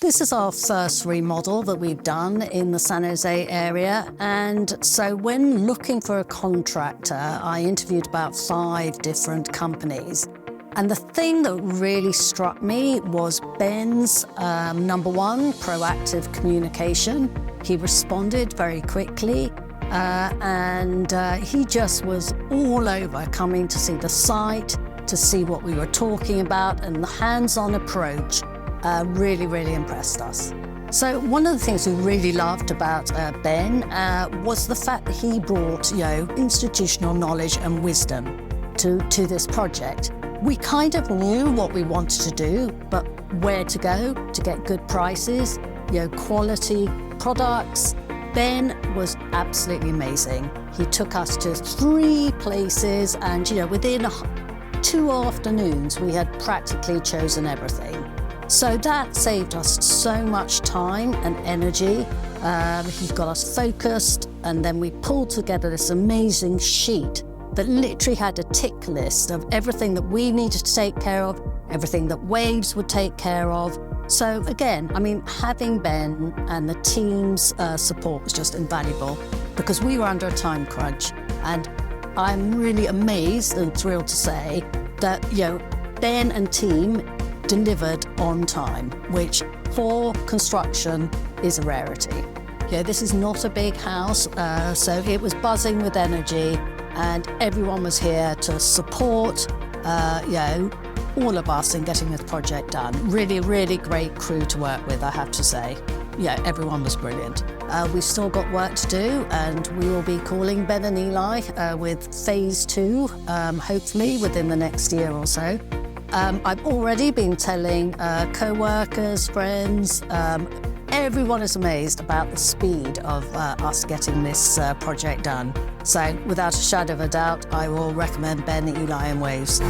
This is our first remodel that we've done in the San Jose area. And so when looking for a contractor, I interviewed about 5 different companies. And the thing that really struck me was Ben's, number one, proactive communication. He responded very quickly. And he just was all over coming to see the site, to see what we were talking about, and the hands-on approach really impressed us. So one of the things we really loved about Ben was the fact that he brought, institutional knowledge and wisdom to this project. We kind of knew what we wanted to do, but where to go to get good prices, quality products. Ben was absolutely amazing. He took us to 3 places and, within 2 afternoons, we had practically chosen everything. So that saved us so much time and energy. He got us focused, and then we pulled together this amazing sheet that literally had a tick list of everything that we needed to take care of, everything that Waves would take care of. So again, having Ben and the team's support was just invaluable because we were under a time crunch. And I'm really amazed and thrilled to say that, Ben and team delivered on time, which for construction is a rarity. This is not a big house, so it was buzzing with energy and everyone was here to support, all of us in getting this project done. Really great crew to work with, I have to say. Everyone was brilliant. We've still got work to do, and we will be calling Ben and Eli with phase 2, hopefully within the next year or so. I've already been telling co-workers, friends, everyone is amazed about the speed of us getting this project done. So without a shadow of a doubt, I will recommend Ben, Eli and Waves.